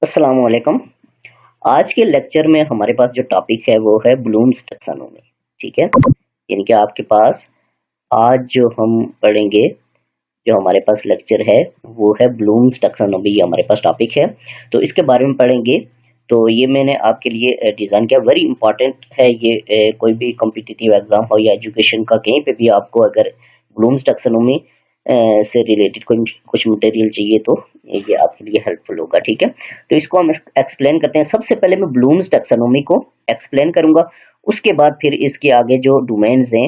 अस्सलाम वालेकुम। आज के लेक्चर में हमारे पास जो टॉपिक है वो है ब्लूम्स टैक्सोनॉमी। ठीक है, यानी कि आपके पास आज जो हम पढ़ेंगे, जो हमारे पास लेक्चर है वो है ब्लूम्स टैक्सोनॉमी। ये हमारे पास टॉपिक है, तो इसके बारे में पढ़ेंगे। तो ये मैंने आपके लिए डिज़ाइन किया, वेरी इंपॉर्टेंट है ये। कोई भी कॉम्पिटिटिव एग्जाम हो या एजुकेशन का, कहीं पे भी आपको अगर ब्लूम्स टैक्सोनॉमी से रिलेटेड कुछ मटेरियल चाहिए तो ये आपके लिए हेल्पफुल होगा। ठीक है, तो इसको हम एक्सप्लेन करते हैं। सबसे पहले मैं ब्लूम्स टैक्सोनॉमी को एक्सप्लेन करूंगा, उसके बाद फिर इसके आगे जो डोमेन्स हैं,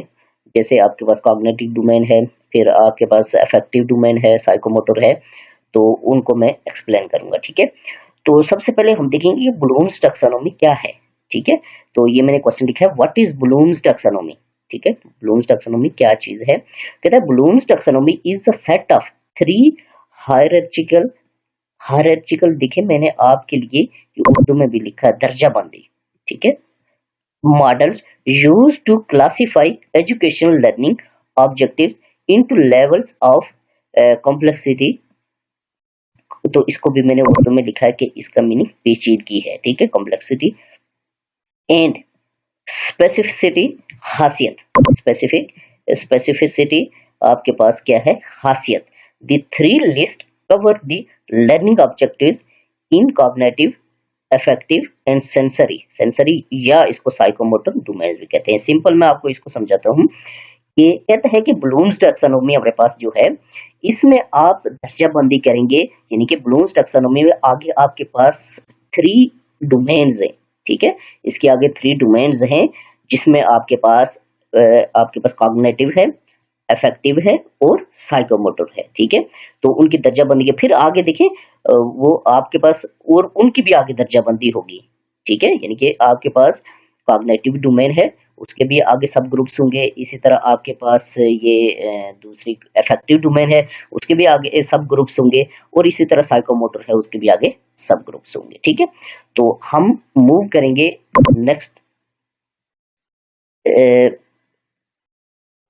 जैसे आपके पास कॉग्निटिव डोमेन है, फिर आपके पास अफेक्टिव डोमेन है, साइकोमोटर है, तो उनको मैं एक्सप्लेन करूंगा। ठीक है, तो सबसे पहले हम देखेंगे कि ब्लूम्स टैक्सोनॉमी क्या है। ठीक है, तो ये मैंने क्वेश्चन लिखा है, व्हाट इज ब्लूम्स टैक्सोनॉमी। ठीक है, ब्लूम्स टैक्सोनॉमी क्या चीज है। कहता है Bloom's taxonomy is a set of three hierarchical hierarchical देखे मैंने आपके लिए उर्दू में भी लिखा है, दर्जाबंदी। ठीक है, models use to classify educational learning objectives into levels of complexity. तो इसको भी मैंने उर्दू में लिखा है कि इसका मीनिंग पेचीदगी है। ठीक है, कॉम्प्लेक्सिटी एंड स्पेसिफिसिटी, खासियत। स्पेसिफिसिटी आपके पास क्या है, खासियत। The three list cover the learning objectives in cognitive, affective and sensory या इसको साइकोमोटर डोमेन्स भी कहते हैं। सिंपल मैं आपको इसको समझाता हूँ। ये कहता है कि ब्लूम्स टैक्सोनॉमी हमारे पास जो है, इसमें आप दर्जाबंदी करेंगे, यानी कि ब्लूम्स टैक्सोनॉमी में आगे आपके पास थ्री डोमेन्स हैं। ठीक है, इसके आगे थ्री डोमेन्स हैं, जिसमें आपके पास कॉग्निटिव है, अफेक्टिव है और साइकोमोटर है। ठीक है, तो उनकी दर्जाबंदी के फिर आगे देखें, वो आपके पास और उनकी भी आगे दर्जाबंदी होगी। ठीक है, यानी कि आपके पास कॉग्निटिव डोमेन है, उसके भी आगे सब ग्रुप्स होंगे। इसी तरह आपके पास ये दूसरी अफेक्टिव डोमेन है, उसके भी आगे सब ग्रुप्स होंगे, और इसी तरह साइकोमोटर है, उसके भी आगे सब ग्रुप्स होंगे। ठीक है, तो हम मूव करेंगे नेक्स्ट,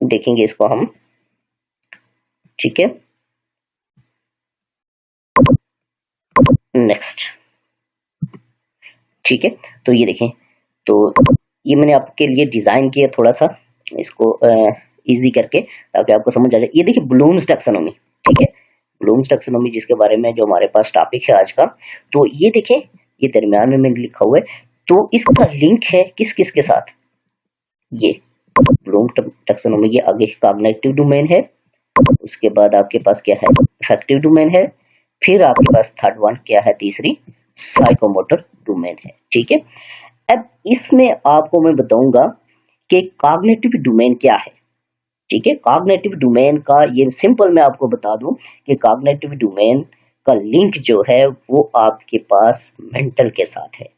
देखेंगे इसको हम। ठीक है, नेक्स्ट। ठीक है, तो ये देखें, तो ये मैंने आपके लिए डिजाइन किया थोड़ा सा इसको इजी करके, ताकि आपको समझ आ जाए। ये देखिए ब्लूम्स टैक्सोनॉमी। ठीक है, ब्लूम्स टैक्सोनॉमी जिसके बारे में जो हमारे पास टॉपिक है आज का, तो ये देखें, ये दरमियान में मैंने लिखा हुआ है, तो इसका लिंक है किस किस के साथ। ये ब्लूम टैक्सोनॉमी के आगे कॉग्निटिव डोमेन है, उसके बाद आपके पास क्या है, अफेक्टिव डोमेन है, फिर आपके पास थर्ड वन क्या है, तीसरी साइकोमोटर डोमेन है। ठीक है, अब इसमें आपको मैं बताऊंगा कि कॉग्निटिव डोमेन क्या है। ठीक है, कॉग्निटिव डोमेन का ये सिंपल मैं आपको बता दूं कि कॉग्निटिव डोमेन का लिंक जो है वो आपके पास मेंटल के साथ है,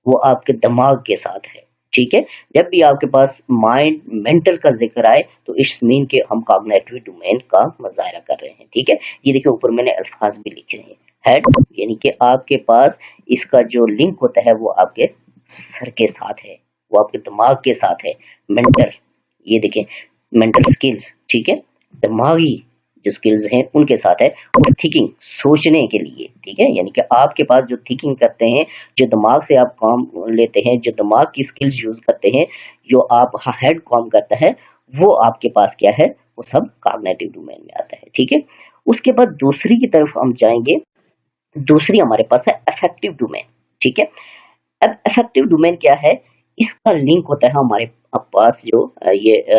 वो आपके दिमाग के साथ है। ठीक है, जब भी आपके पास माइंड मेंटल का जिक्र आए तो इट्स मीन कि हम कॉग्निटिव डोमेन का मुजाहरा कर रहे हैं। ठीक है, ये देखिए ऊपर मैंने अल्फाज भी लिखे हैं। हेड यानी कि आपके पास इसका जो लिंक होता है वो आपके सर के साथ है, वो आपके दिमाग के साथ है। मेंटल, ये देखें, मेंटल स्किल्स। ठीक है, दिमागी जो स्किल्स हैं उनके साथ है। और थिंकिंग, सोचने के लिए। ठीक है, यानी कि आपके पास जो थिंकिंग करते हैं, जो दिमाग से आप काम लेते हैं, जो दिमाग की स्किल्स यूज करते हैं, जो आप हेड काम करता है, वो आपके पास क्या है, वो सब कॉग्निटिव डोमेन में आता है। ठीक है, उसके बाद दूसरी की तरफ हम जाएंगे। दूसरी हमारे पास है अफेक्टिव डोमेन। ठीक है, अब अफेक्टिव डोमेन क्या है, इसका लिंक होता है हमारे पास जो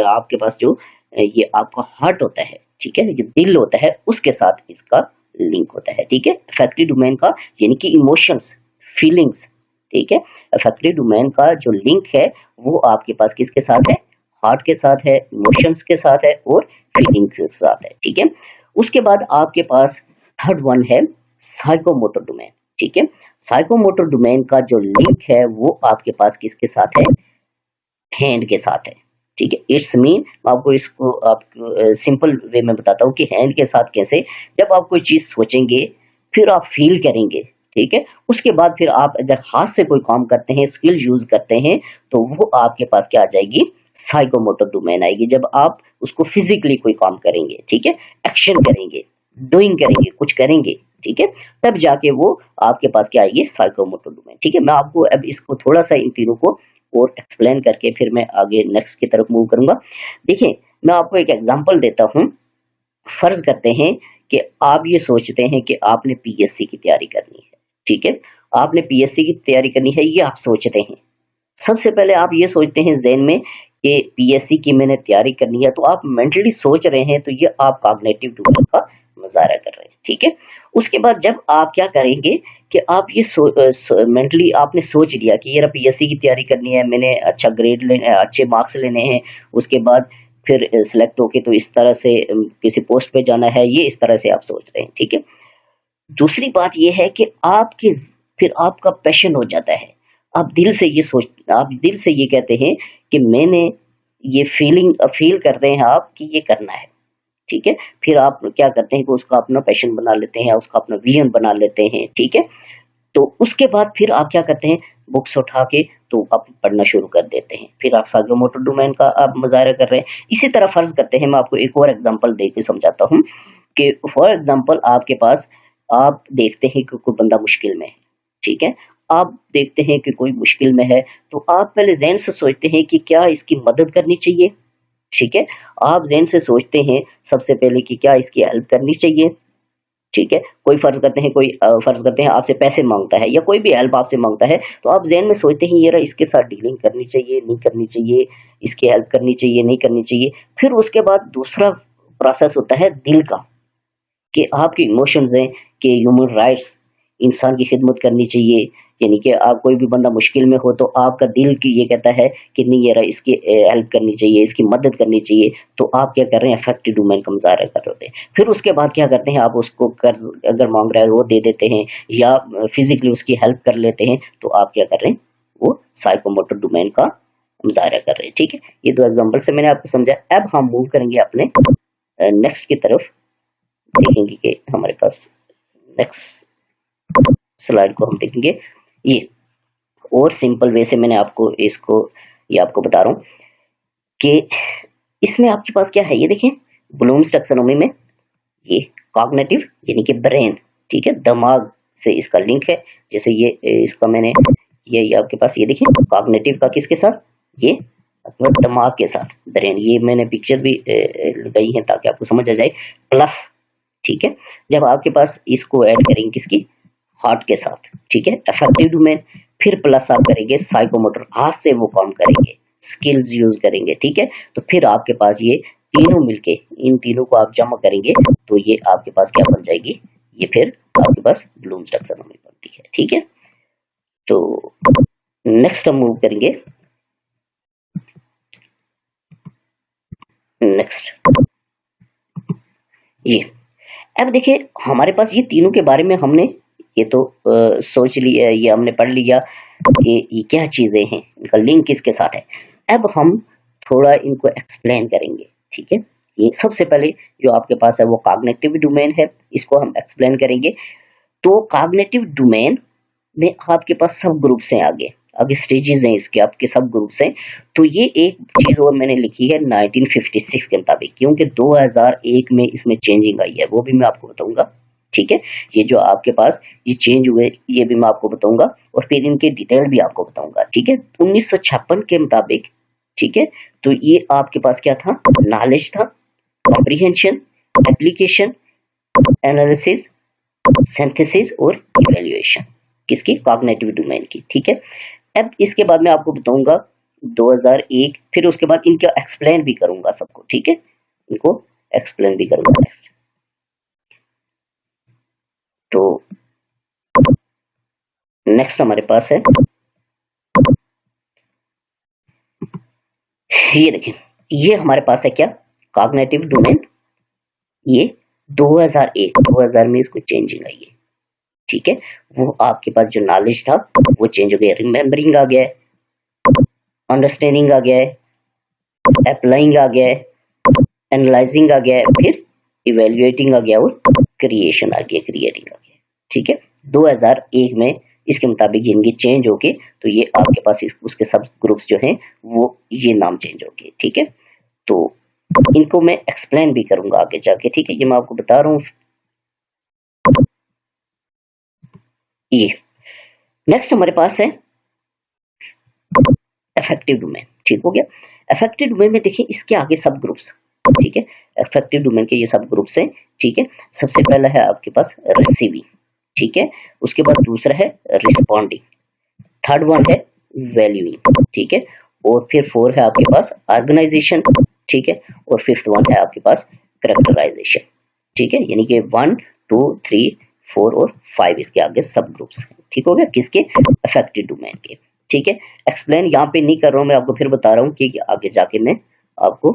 आपके पास जो ये आपका हार्ट होता है। ठीक है, जो दिल होता है उसके साथ इसका लिंक होता है। ठीक है, अफेक्टिव डोमेन का यानी कि इमोशंस, फीलिंग्स। ठीक है, अफेक्टिव डोमेन का जो लिंक है वो आपके पास किसके साथ है, हार्ट के साथ है, इमोशंस के साथ है और फीलिंग्स के साथ है। ठीक है, उसके बाद आपके पास थर्ड वन है साइकोमोटर डोमेन। ठीक है, साइकोमोटर डोमेन का जो लिंक है वो आपके पास किसके साथ है, हैंड के साथ है। ठीक है, इट्स मीन आपको इसको आपको सिंपल वे में बताता हूँ कि हैंड के साथ कैसे, जब आप कोई चीज सोचेंगे फिर आप फील करेंगे। ठीक है, उसके बाद फिर आप अगर हाथ से कोई काम करते हैं, स्किल यूज करते हैं, तो वो आपके पास क्या आ जाएगी, साइकोमोटर डोमेन आएगी, जब आप उसको फिजिकली कोई काम करेंगे। ठीक है, एक्शन करेंगे, डूइंग करेंगे, कुछ करेंगे। ठीक है, तब जाके वो आपके पास क्या आएगी, साइकोमोटर डोमेन। ठीक है, मैं आपको अब इसको थोड़ा सा इन तीनों को और एक्सप्लेन करके फिर मैं आगे नेक्स्ट की तरफ मूव करूंगा। देखिए, मैं आपको एक एग्जांपल देता हूं। फर्ज करते हैं कि आप ये सोचते हैं कि आपने पीएससी की तैयारी करनी है। ठीक है, आपने पीएससी की तैयारी करनी है, ये आप सोचते हैं। सबसे पहले आप ये सोचते हैं ज़हन में कि पीएससी की मैंने तैयारी करनी है, तो आप मेंटली सोच रहे हैं, तो ये आप कॉग्निटिव डोमेन का मुजाहरा कर रहे हैं। ठीक है, उसके बाद जब आप क्या करेंगे कि आप ये मेंटली आपने सोच लिया कि ये पीएससी की तैयारी करनी है, मैंने अच्छा ग्रेड लेने, अच्छे मार्क्स लेने हैं, उसके बाद फिर सिलेक्ट होके तो इस तरह से किसी पोस्ट पे जाना है, ये इस तरह से आप सोच रहे हैं। ठीक है, दूसरी बात ये है कि आपके फिर आपका पैशन हो जाता है। आप दिल से ये कहते हैं कि मैंने ये फील करते हैं आप कि ये करना है। ठीक है, फिर आप क्या करते हैं कि उसका अपना पैशन बना लेते हैं, उसका अपना विजन बना लेते हैं। ठीक है, तो उसके बाद फिर आप क्या करते हैं, बुक्स उठा के तो आप पढ़ना शुरू कर देते हैं, फिर आप साइकोमोटर डोमेन का आप मुजाहरा कर रहे हैं। इसी तरह फर्ज करते हैं, मैं आपको एक और एग्जांपल दे के समझाता हूँ कि फॉर एग्जांपल आपके पास, आप देखते हैं कि कोई बंदा मुश्किल में है। ठीक है, आप देखते हैं कि कोई मुश्किल में है, तो आप पहले ज़हन से सोचते हैं कि क्या इसकी मदद करनी चाहिए। ठीक है, आप ज़हन से सोचते हैं सबसे पहले कि क्या इसकी हेल्प करनी चाहिए। ठीक है, कोई फर्ज करते हैं आपसे पैसे मांगता है या कोई भी हेल्प आपसे मांगता है, तो आप ज़हन में सोचते हैं ये रहा, इसके साथ डीलिंग करनी चाहिए, नहीं करनी चाहिए, इसकी हेल्प करनी चाहिए, नहीं करनी चाहिए। फिर उसके बाद दूसरा प्रोसेस होता है दिल का, कि आपके इमोशंस हैं कि ह्यूमन राइट्स, इंसान की खिदमत करनी चाहिए। यानी कि आप कोई भी बंदा मुश्किल में हो तो आपका दिल की ये कहता है कि नहीं ये रहा, इसकी हेल्प करनी चाहिए, इसकी मदद करनी चाहिए, तो आप क्या कर रहे हैं, अफेक्टिव डोमेन का मुजाहरा कर रहे हैं। फिर उसके बाद क्या करते हैं, आप उसको कर्ज अगर मांग रहा है वो दे देते हैं, या फिजिकली उसकी हेल्प कर लेते हैं, तो आप क्या कर रहे हैं, वो साइकोमोटर डोमेन का मुजाहरा कर रहे हैं। ठीक है, ये दो एग्जाम्पल से मैंने आपको समझा। अब हम मूव करेंगे अपने नेक्स्ट की तरफ, देखेंगे कि हमारे पास नेक्स्ट स्लाइड को हम देखेंगे। ये और सिंपल वे से मैंने आपको इसको ये आपको बता रहा हूँ कि इसमें आपके पास क्या है, ये देखें ब्लूम्स टैक्सोनॉमी में ये कॉग्निटिव यानी कि ब्रेन, ठीक है, दिमाग से इसका लिंक है। जैसे ये इसका मैंने ये आपके पास ये देखिए कॉग्निटिव का किसके साथ, ये दिमाग के साथ ब्रेन, ये मैंने पिक्चर भी लगाई है ताकि आपको समझ आ जाए। प्लस, ठीक है, जब आपके पास इसको ऐड करेंगे किसकी, हार्ट के साथ, ठीक है, अफेक्टिव डोमेन, फिर प्लस आप करेंगे साइकोमोटर, हाथ से वो काम करेंगे, स्किल्स यूज करेंगे। ठीक है, तो फिर आपके पास ये तीनों मिलके, इन तीनों को आप जमा करेंगे तो ये आपके पास क्या बन जाएगी, ये फिर आपके पास ब्लूम्स टैक्सोनॉमी बनती है। ठीक है, तो नेक्स्ट हम मूव करेंगे, नेक्स्ट ये। अब देखिए हमारे पास ये तीनों के बारे में हमने ये तो सोच लिया, ये हमने पढ़ लिया कि ये क्या चीजें हैं, इनका लिंक किसके साथ है। अब हम थोड़ा इनको एक्सप्लेन करेंगे। ठीक है, ये सबसे पहले जो आपके पास है वो कॉग्निटिव डोमेन है, इसको हम एक्सप्लेन करेंगे। तो कॉग्निटिव डोमेन में आपके पास सब ग्रुप्स हैं, आगे आगे स्टेजेस हैं इसके, आपके सब ग्रुप्स हैं। तो ये एक चीज और मैंने लिखी है 1956 के मुताबिक, क्योंकि 2001 में इसमें चेंजिंग आई है, वो भी मैं आपको बताऊंगा। ठीक है, ये जो आपके पास ये चेंज हुए ये भी मैं आपको बताऊंगा, और फिर इनके डिटेल भी आपको बताऊंगा। ठीक है, 1956 के मुताबिक, ठीक है, तो ये आपके पास क्या था, नॉलेज था, कॉम्प्रिहेंशन, एप्लीकेशन, एनालिसिस, सिंथेसिस और इवैल्यूएशन, किसकी, कॉग्निटिव डोमेन की। ठीक है, अब इसके बाद मैं आपको बताऊंगा 2001, फिर उसके बाद इनका एक्सप्लेन भी करूंगा सबको। ठीक है, इनको एक्सप्लेन भी करूंगा नेक्स्ट। तो नेक्स्ट हमारे पास है ये देखिए, ये हमारे पास है क्या, कॉग्निटिव डोमेन। ये 2000 में इसको चेंजिंग आई है। ठीक है, वो आपके पास जो नॉलेज था वो चेंज हो गया, रिमेम्बरिंग आ गया है, अंडरस्टैंडिंग आ गया है, अप्लाइंग आ गया है, एनालाइजिंग आ गया है, फिर इवेल्युएटिंग आ गया और क्रिएशन आ गया, क्रिएटिंग आ गया। ठीक है, 2001 में इसके मुताबिक इनकी चेंज होके तो ये आपके पास उसके सब ग्रुप्स जो हैं वो ये नाम चेंज हो गए। ठीक है, तो इनको मैं एक्सप्लेन भी करूंगा आगे जाके। ठीक है, ये मैं आपको बता रहा हूँ। ये नेक्स्ट हमारे पास है अफेक्टिव डोमेन। ठीक हो गया। अफेक्टिव डोमेन में देखिए इसके आगे सब ग्रुप्स, ठीक है, अफेक्टिव डोमेन के ये सब ग्रुप्स हैं। ठीक है, सबसे पहला है आपके पास रिसीविंग, ठीक है, उसके बाद दूसरा है रिस्पॉन्डिंग, थर्ड वन है वैल्यूइंग, ठीक है, और फिर फोर है आपके पास ऑर्गेनाइजेशन, ठीक है, और फिफ्थ वन है आपके पास कैरेक्टराइजेशन। ठीक है, यानी कि 1 2 3 4 और 5 इसके आगे सब ग्रुप्स हैं। ठीक हो गया, किसके? अफेक्टिव डोमेन के। ठीक है, एक्सप्लेन यहाँ पे नहीं कर रहा हूँ मैं, आपको फिर बता रहा हूँ कि आगे जाके मैं आपको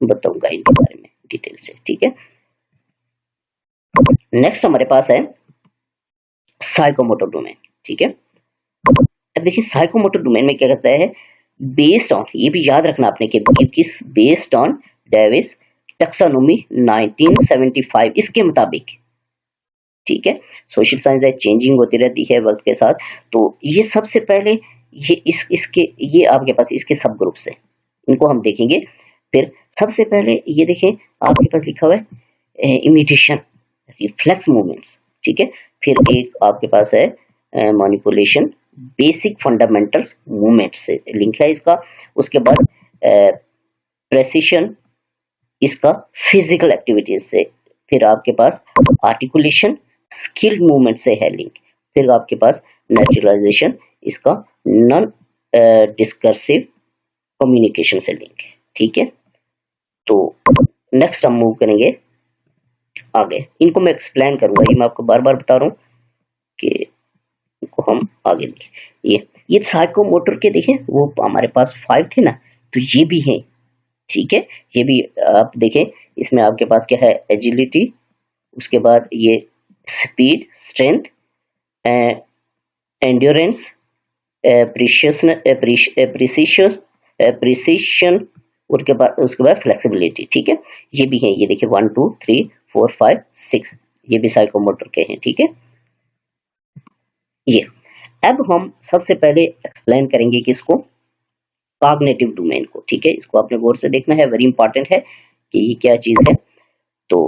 बताऊंगा इनके बारे में डिटेल से। ठीक है, नेक्स्ट हमारे पास है साइकोमोटर डोमेन। ठीक है, अब देखिए साइकोमोटर डोमेन में क्या कहता है, बेस्ड ऑन, ये भी याद रखना आपने कि किस, बेस्ड ऑन डेविस टैक्सोनॉमी 1975 इसके मुताबिक। ठीक है, सोशल साइंस है, चेंजिंग होती रहती है वक्त के साथ, तो ये सबसे पहले ये इसके ये आपके पास इसके सब ग्रुप्स हैं, इनको हम देखेंगे। फिर सबसे पहले ये देखें आपके पास लिखा हुआ है इमिटेशन, रिफ्लेक्स मूवमेंट्स। ठीक है, फिर एक आपके पास है मैनिपुलेशन, बेसिक फंडामेंटल्स मूवमेंट से लिंक है इसका। उसके बाद प्रेसिशन इसका फिजिकल एक्टिविटीज से। फिर आपके पास आर्टिकुलेशन स्किल्ड मूवमेंट से है लिंक। फिर आपके पास नेचुरलाइजेशन इसका नॉन डिस्कर्सिव कम्युनिकेशन से लिंक है। ठीक है, तो नेक्स्ट हम मूव करेंगे आगे, इनको मैं एक्सप्लेन करूंगा, ये मैं आपको बार बार बता रहा हूँ कि इनको हम आगे देखें। ये साइकोमोटर के देखें वो हमारे पास 5 थे ना, तो ये भी है। ठीक है, ये भी आप देखें, इसमें आपके पास क्या है, एजिलिटी, उसके बाद ये स्पीड, स्ट्रेंथ, एंड्योरेंस, प्रिसिशन, उसके बाद फ्लेक्सिबिलिटी। ठीक है, ये भी है, ये देखिए 1 2 3 4 5 6, ये भी साइकोमोटर के हैं। ठीक है, ये अब हम सबसे पहले एक्सप्लेन करेंगे कि इसको कॉग्निटिव डोमेन को। ठीक है, इसको आपने गौर से देखना है, वेरी इंपॉर्टेंट है कि ये क्या चीज है। तो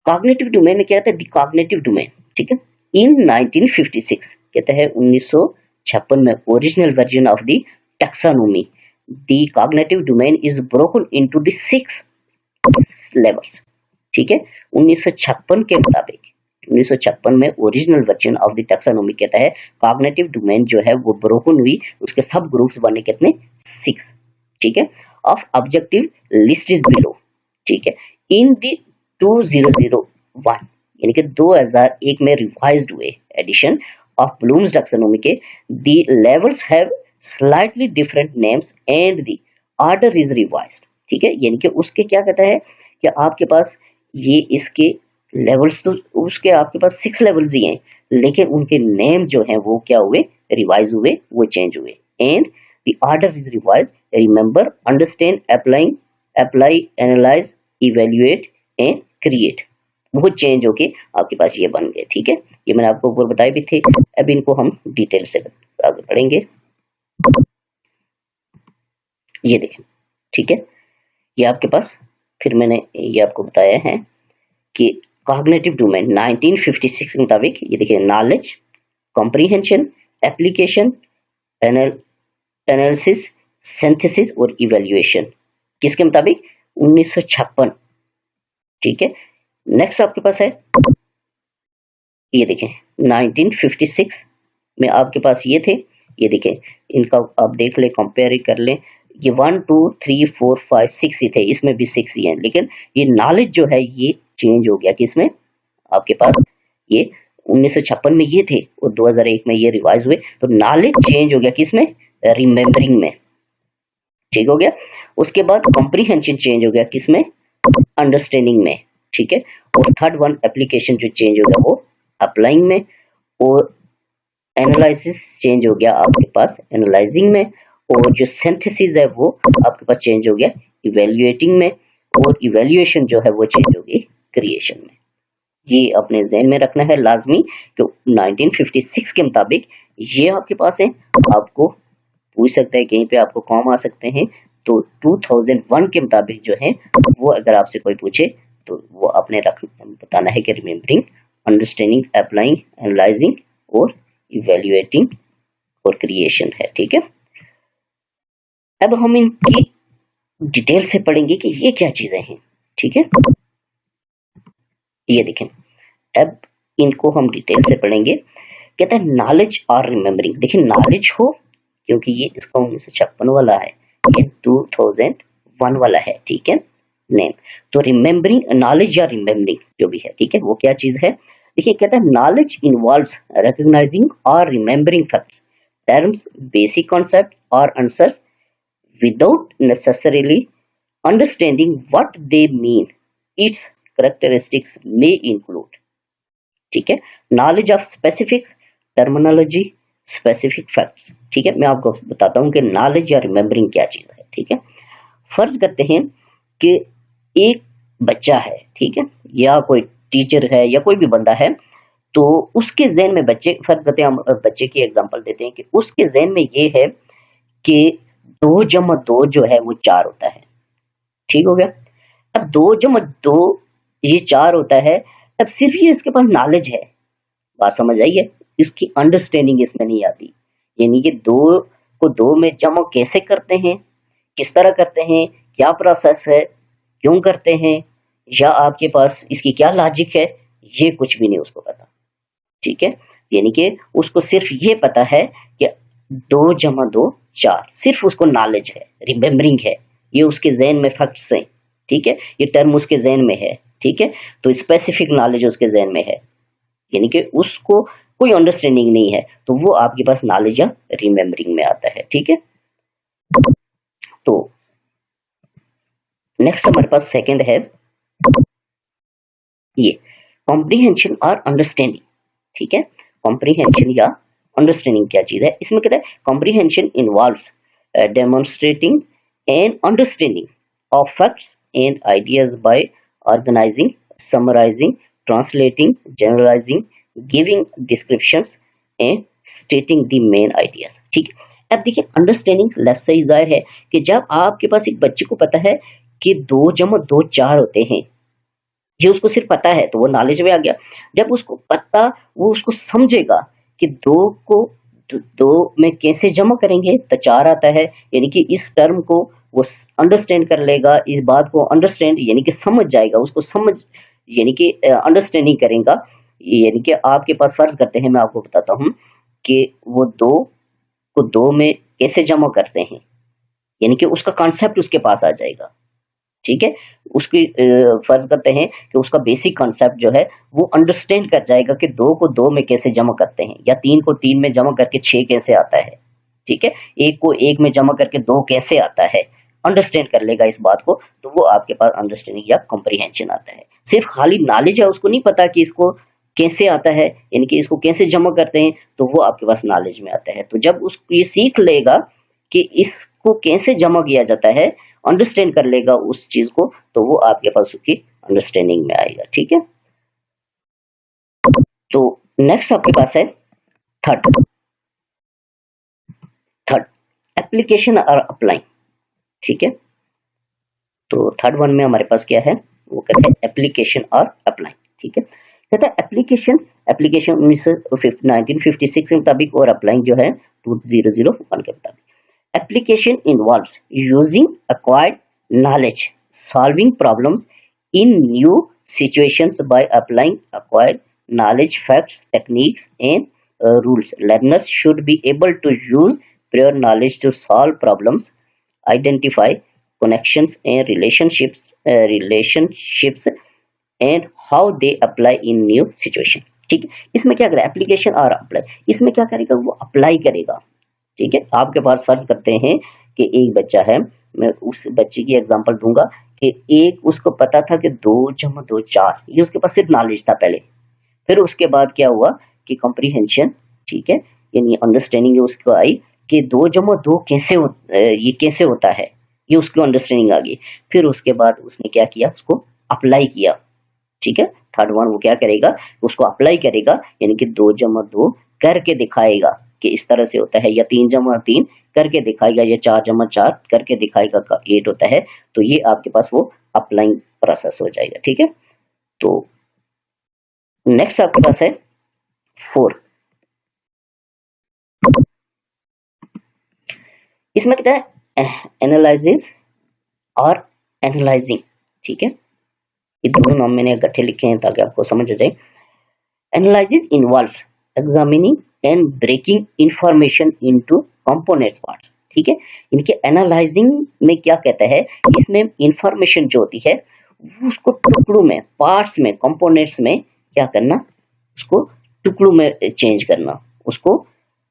कॉग्निटिव डोमेन में क्या कहते हैं, द कॉग्निटिव डोमेन। ठीक है, इन 1956 कहते हैं 1956 में original version of the taxonomy, the cognitive domain is broken into the 6 levels. ठीक है, 1956 के मुताबिक, 1956 में original version of the taxonomy कहता है कॉग्निटिव डोमेन जो है वो ब्रोकन हुई, उसके सब ग्रुप्स बने कितने, 6। ठीक है, ऑफ ऑब्जेक्टिव लिस्टेड बिलो। ठीक है, इन द 2001 यानी कि 2001 में रिवाइज्ड हुए एडिशन ऑफ ब्लूम्स टैक्सोनॉमी के, the levels have slightly different names and the order is revised. ठीक है, यानी कि उसके क्या कहता है कि आपके पास ये इसके लेवल्स, तो उसके आपके पास 6 लेवल्स ही हैं, लेकिन उनके नेम जो हैं वो क्या हुए, रिवाइज हुए, वो चेंज हुए। And the order is revise, remember, understand, apply, analyse, evaluate and create, वो चेंज होके आपके पास ये बन गए। ठीक है, ये मैंने आपको ऊपर बताए भी थे, अब इनको हम डिटेल से आगे पढ़ेंगे। ये देखें, ठीक है, ये आपके पास, फिर मैंने ये आपको बताया है कि कॉग्निटिव डोमेन 1956 के मुताबिक, ये देखिए knowledge, comprehension, application, analysis, synthesis और इवैल्यूएशन, किसके मुताबिक, 1956। ठीक है, नेक्स्ट आपके पास है, ये देखें 1956 में आपके पास ये थे, ये देखें, इनका आप देख ले, कंपेयर कर लें, ये 1 2 3 4 5 6 ही थे, इसमें भी 6 ही हैं, लेकिन ये नॉलेज जो है ये चेंज हो गया, किसमें, आपके पास ये 1956 में ये थे और 2001 में ये रिवाइज हुए, तो नॉलेज चेंज हो गया, किसमें, रिमेम्बरिंग में। ठीक हो गया, उसके बाद कॉम्प्रिहेंशन चेंज हो गया, किसमें, अंडरस्टैंडिंग में। ठीक है, और थर्ड वन एप्लीकेशन जो चेंज हो गया वो अप्लाइंग में, और एनालिसिस चेंज हो गया आपके पास एनालाइजिंग में, और जो सिंथेसिस है वो आपके पास चेंज हो गया इवैल्यूएटिंग में, और इवैल्यूएशन जो है वो चेंज हो गई क्रिएशन में। ये अपने ज़हन में रखना है लाजमी कि 1956 के मुताबिक ये आपके पास है, आपको पूछ सकता है कहीं पे, आपको कॉम आ सकते हैं, तो 2001 के मुताबिक जो है वो अगर आपसे कोई पूछे तो वो अपने बताना है कि रिमेम्बरिंग, अंडरस्टैंडिंग, अप्लाइंग, एनालाइजिंग, और इवेल्युएटिंग और क्रिएशन है। ठीक है, अब हम इनकी डिटेल से पढ़ेंगे कि ये क्या चीजें हैं। ठीक है, ये देखें, अब इनको हम डिटेल से पढ़ेंगे। कहता है नॉलेज और रिमेम्बरिंग। देखिए नॉलेज हो, क्योंकि ये इसका 1956 वाला है, ये 2001 वाला है। ठीक है, नेम तो रिमेम्बरिंग, नॉलेज या रिमेम्बरिंग जो भी है। ठीक है, वो क्या चीज है। देखिए कहता है नॉलेज इन्वॉल्व्स रिकॉग्नाइजिंग और remembering facts, terms, basic concepts और answers without necessarily understanding what they mean. Its characteristics may include, ठीक है, knowledge of specifics, terminology, specific facts. ठीक है, मैं आपको बताता हूं कि नॉलेज या रिमेम्बरिंग क्या चीज है। ठीक है, फर्ज करते हैं कि एक बच्चा है, ठीक है, या कोई टीचर है या कोई भी बंदा है, तो उसके ज़हन में बच्चे, फर्ज करते हैं हम बच्चे की एग्जांपल देते हैं कि उसके ज़हन में ये है कि 2 + 2 जो है वो 4 होता है। ठीक हो गया। अब 2 + 2 ये 4 होता है। अब सिर्फ ये इसके पास नॉलेज है, बात समझ आई है, इसकी अंडरस्टैंडिंग इसमें नहीं आती। यानी कि 2 को 2 में जमा कैसे करते हैं, किस तरह करते हैं, क्या प्रोसेस है, क्यों करते हैं, या आपके पास इसकी क्या लॉजिक है, ये कुछ भी नहीं उसको पता। ठीक है, यानी कि उसको सिर्फ ये पता है कि 2 + 2 4, सिर्फ उसको नॉलेज है, रिमेम्बरिंग है, ये उसके जहन में फैक्ट्स हैं। ठीक है, ये टर्म उसके जहन में है। ठीक है, तो स्पेसिफिक नॉलेज उसके जहन में है, यानी कि उसको कोई अंडरस्टैंडिंग नहीं है, तो वो आपके पास नॉलेज या रिमेम्बरिंग में आता है। ठीक है, तो नेक्स्ट हमारे पास सेकंड है ये कॉम्प्रीहेंशन और अंडरस्टैंडिंग। ठीक है, कॉम्प्रीहेंशन या अंडरस्टैंडिंग क्या चीज है। इसमें कहता है comprehension involves demonstrating and understanding of facts and ideas by organising, summarising, translating, generalising, giving descriptions and stating the main ideas. ठीक है, अब देखिए अंडरस्टैंडिंग लेफ्ट से जाहिर है कि जब आपके पास एक बच्चे को पता है कि 2 + 2 4 होते हैं, ये उसको सिर्फ पता है, तो वो नॉलेज में आ गया। जब उसको पता, वो उसको समझेगा कि 2 को 2 में कैसे जमा करेंगे तो 4 आता है, यानी कि इस टर्म को वो अंडरस्टैंड कर लेगा, इस बात को अंडरस्टैंड यानी कि समझ जाएगा, उसको समझ यानी कि अंडरस्टैंडिंग करेगा। यानी कि आपके पास फर्ज करते हैं, मैं आपको बताता हूँ कि वो 2 को 2 में कैसे जमा करते हैं, यानी कि उसका कॉन्सेप्ट उसके पास आ जाएगा। ठीक है, उसकी फर्ज करते हैं कि उसका बेसिक कॉन्सेप्ट जो है वो अंडरस्टैंड कर जाएगा कि 2 को 2 में कैसे जमा करते हैं, या 3 को 3 में जमा करके 6 कैसे आता है। ठीक है, 1 को 1 में जमा करके 2 कैसे आता है, अंडरस्टैंड कर लेगा इस बात को, तो वो आपके पास अंडरस्टैंडिंग या कॉम्प्रीहेंशन आता है। सिर्फ खाली नॉलेज है, उसको नहीं पता कि इसको कैसे आता है, यानी कि इसको कैसे जमा करते हैं, तो वो आपके पास नॉलेज में आता है। तो जब उसको ये सीख लेगा कि इसको कैसे जमा किया जाता है, अंडरस्टैंड कर लेगा उस चीज को, तो वो आपके पास उसकी अंडरस्टैंडिंग में आएगा। ठीक है, तो नेक्स्ट आपके पास है थर्ड थर्ड एप्लीकेशन और अप्लाई। ठीक है, तो थर्ड वन में हमारे पास क्या है, वो कहते हैं एप्लीकेशन और अप्लाई। ठीक है, कहता है एप्लीकेशन, एप्लीकेशन 1956 के मुताबिक और अप्लाइंग जो है 2001 के मुताबिक। Application involves using acquired knowledge, solving problems in new situations by applying acquired knowledge, facts, techniques, and rules. Learners should be able to use prior knowledge to solve problems, identify connections and relationships, and how they apply in new situation. ठीक है, इसमें क्या करेगा application और apply, इसमें क्या करेगा वो अप्लाई करेगा। ठीक है, आपके पास फर्ज करते हैं कि एक बच्चा है, मैं उस बच्चे की एग्जांपल दूंगा कि एक उसको पता था कि 2 + 2 4, ये उसके पास सिर्फ नॉलेज था पहले। फिर उसके बाद क्या हुआ कि कॉम्प्रीहेंशन, ठीक है, यानी अंडरस्टैंडिंग उसको आई कि 2 + 2 कैसे ये कैसे होता है, ये उसको अंडरस्टैंडिंग आ गई। फिर उसके बाद उसने क्या किया, उसको अप्लाई किया। ठीक है, थर्ड वन वो क्या करेगा, उसको अप्लाई करेगा, यानी कि 2 + 2 करके दिखाएगा कि इस तरह से होता है, या 3 + 3 करके दिखाएगा, या 4 + 4 करके दिखाएगा का 8 होता है। तो ये आपके पास वो अप्लाइंग प्रोसेस हो जाएगा। ठीक है, तो नेक्स्ट आपके पास है 4 इसमें क्या है, एनालिसिस और एनालाइजिंग, ठीक है। ये दोनों नाम मैंने इकट्ठे लिखे हैं ताकि आपको समझ आ जाए। Analysis involves examining and breaking information into components parts, ठीक है। इनके एनालाइजिंग में क्या कहता है, इसमें इंफॉर्मेशन जो होती है उसको टुकड़ों में, पार्ट्स में, कंपोनेंट्स में क्या करना, उसको टुकड़ों में चेंज करना, उसको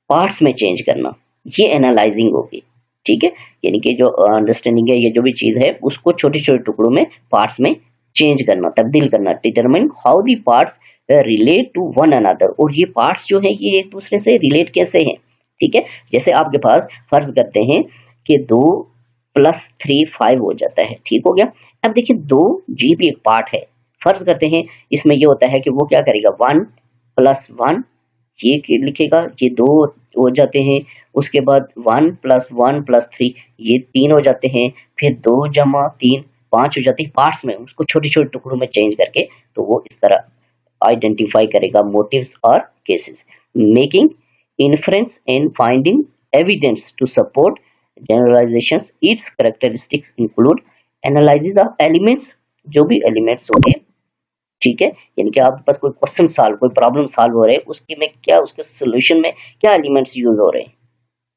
पार्ट्स में चेंज करना, ये एनालाइजिंग होगी, ठीक है। यानी कि जो अंडरस्टैंडिंग है, ये जो भी चीज है उसको छोटे छोटे टुकड़ों में, पार्ट्स में चेंज करना, तब्दील करना। Determine how the parts relate to one another, और ये पार्ट्स जो है ये एक दूसरे से रिलेट कैसे हैं, ठीक है। जैसे आपके पास फर्ज करते हैं कि 2 + 3 5 हो जाता है, ठीक हो गया। अब देखिए 2 जी भी एक पार्ट है, फर्ज करते हैं इसमें ये होता है कि वो क्या करेगा, 1 + 1 ये लिखेगा, ये 2 हो जाते हैं, उसके बाद 1 + 1 + 3 ये 3 हो जाते हैं, फिर 2 + 3 5 हो जाती है। पार्ट्स में उसको छोटे छोटे टुकड़ों में चेंज करके तो वो इस तरह आइडेंटिफाई करेगा मोटिव्स और cases, making inference and finding evidence to support generalisations. Its characteristics include analysis of elements, जो भी एलिमेंट्स होंगे, ठीक है। यानी कि आपके पास कोई क्वेश्चन सॉल्व, कोई प्रॉब्लम सॉल्व हो रहे हैं, उसकी में क्या, उसके सॉल्यूशन में क्या एलिमेंट्स यूज हो रहे हैं,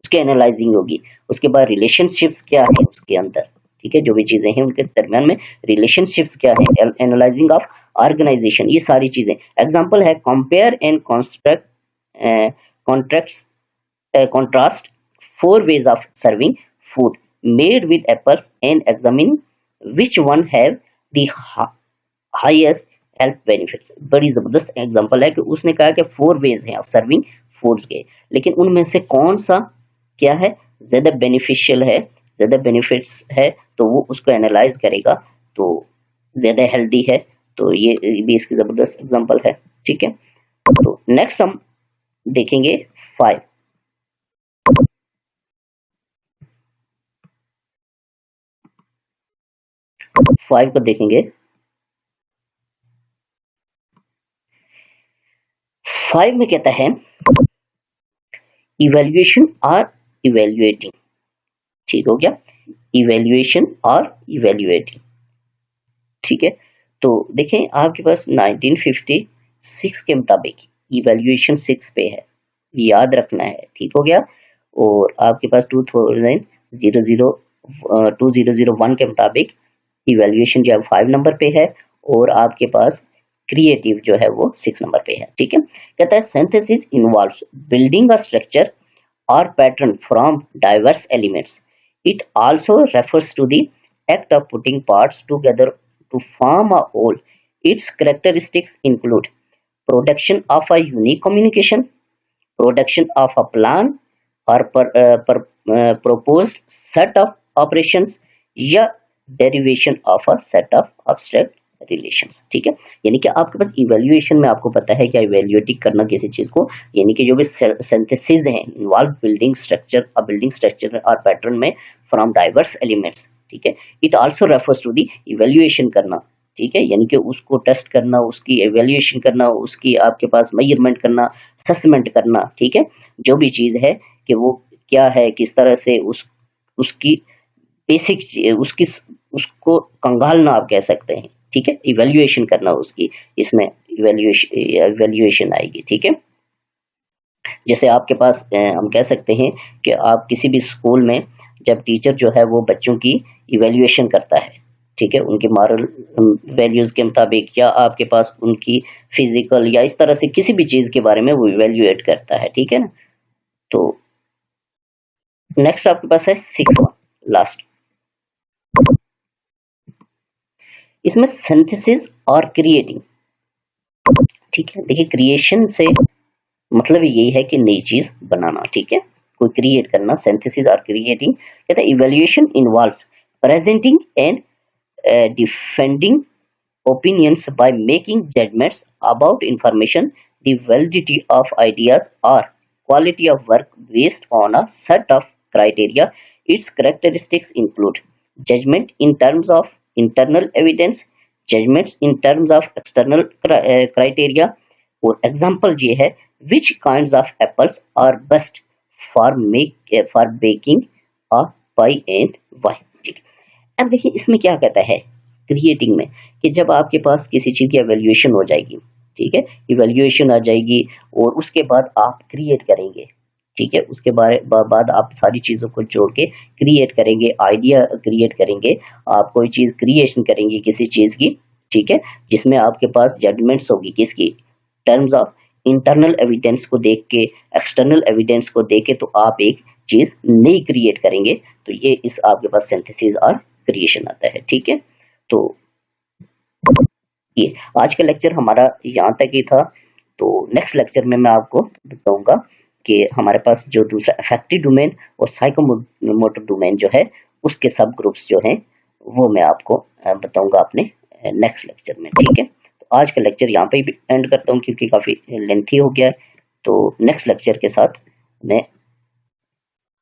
उसके एनालाइजिंग होगी। उसके बाद रिलेशनशिप्स क्या है उसके अंदर, ठीक है, जो भी चीजें हैं उनके दरमियान में रिलेशनशिप्स क्या है, एनालाइजिंग ऑफ ऑर्गेनाइजेशन, ये सारी चीजें। एग्जांपल है compare and construct contracts contrast 4 ways of serving food made with apples and examine which one have the highest health benefits. बड़ी जबरदस्त एग्जांपल है कि उसने कहा कि 4 ways हैं ऑफ सर्विंग फूड्स के, लेकिन उनमें से कौन सा क्या है ज्यादा बेनिफिशियल है, ज्यादा बेनिफिट्स है, तो वो उसको एनालाइज करेगा तो ज्यादा हेल्दी है। तो ये भी इसकी जबरदस्त एग्जांपल है, ठीक है। तो नेक्स्ट हम देखेंगे 5। 5 को देखेंगे। 5 में कहता है इवेल्युएशन और इवेल्युएटिंग, ठीक हो गया, इवेल्युएशन और इवेल्युएटिंग, ठीक है। तो देखें आपके पास 1956 के मुताबिक इवेल्युएशन 6 पे है, याद रखना है, ठीक हो गया। और आपके पास 2001 के मुताबिक इवेल्युएशन जो है 5 नंबर पे है, और आपके पास क्रिएटिव जो है वो 6 नंबर पे है, ठीक है। कहता है synthesis involves building a structure or pattern from diverse elements. It also refers to the act of putting parts together to form a whole. Its characteristics include production of a unique communication, production of a plan or proposed set of operations, या derivation of a set of abstract relations, ठीक है। यानी कि आपके पास evaluation में आपको पता है क्या इवेल्युएटिंग करना किसी चीज को, यानी कि जो भी सिंथेसिस है इन्वॉल्व बिल्डिंग स्ट्रक्चर और पैटर्न में फ्रॉम डाइवर्स एलिमेंट्स, ठीक है। It also refers to the evaluation करना, ठीक है, यानी कि उसको टेस्ट करना, उसकी इवेल्युएशन करना, उसकी आपके पास मेजरमेंट करना, असेसमेंट करना, ठीक है। जो भी चीज है कि वो क्या है, किस तरह से उसकी बेसिक उसकी उसको कंगालना आप कह सकते हैं, ठीक है, इवेल्युएशन करना उसकी, इसमें इवेल्युएशन आएगी, ठीक है। जैसे आपके पास हम कह सकते हैं कि आप किसी भी स्कूल में जब टीचर जो है वो बच्चों की इवेल्युएशन करता है, ठीक है, उनके मॉरल वैल्यूज के मुताबिक, या आपके पास उनकी फिजिकल या इस तरह से किसी भी चीज के बारे में वो इवेल्युएट करता है, ठीक है ना। तो नेक्स्ट आपके पास है 6वां लास्ट, इसमें सिंथेसिस और क्रिएटिंग, ठीक है। देखिए क्रिएशन से मतलब यही है कि नई चीज बनाना, ठीक है, कोई क्रिएट करना, सिंथेसिस और क्रिएटिंग। कहता है evaluation involves presenting and defending opinions by making judgments about information, the validity of ideas, or quality of work based on a set of criteria. Its characteristics include judgment in terms of internal evidence, judgments in terms of external criteria. For example ये है which kinds of apples are best for baking of pie and why. ठीक है, अब देखिए इसमें क्या कहता है क्रिएटिंग में कि जब आपके पास किसी चीज की एवेल्युएशन हो जाएगी, ठीक है, इवेल्युएशन आ जाएगी और उसके बाद आप क्रिएट करेंगे, ठीक है, उसके बाद आप सारी चीजों को जोड़ के क्रिएट करेंगे, आइडिया क्रिएट करेंगे, आप कोई चीज क्रिएशन करेंगे किसी चीज की, ठीक है, जिसमें आपके पास जजमेंट्स होगी किसकी, टर्म्स ऑफ इंटरनल एविडेंस को देख के, एक्सटर्नल एविडेंस को देख के, तो आप एक चीज नई क्रिएट करेंगे, तो ये इस आपके पास सिंथेसिस और क्रिएशन आता है। ठीक है, तो ये आज का लेक्चर हमारा यहाँ तक ही था। तो नेक्स्ट लेक्चर में मैं आपको बताऊंगा कि हमारे पास जो दूसरा अफेक्टिव डोमेन और साइकोमोटर डोमेन जो है उसके सब ग्रुप्स जो हैं वो मैं आपको बताऊंगा अपने नेक्स्ट लेक्चर में। ठीक है, तो आज का लेक्चर यहाँ पे ही एंड करता हूँ क्योंकि काफी लेंथी हो गया है। तो नेक्स्ट लेक्चर के साथ मैं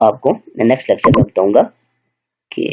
आपको नेक्स्ट लेक्चर में बताऊंगा कि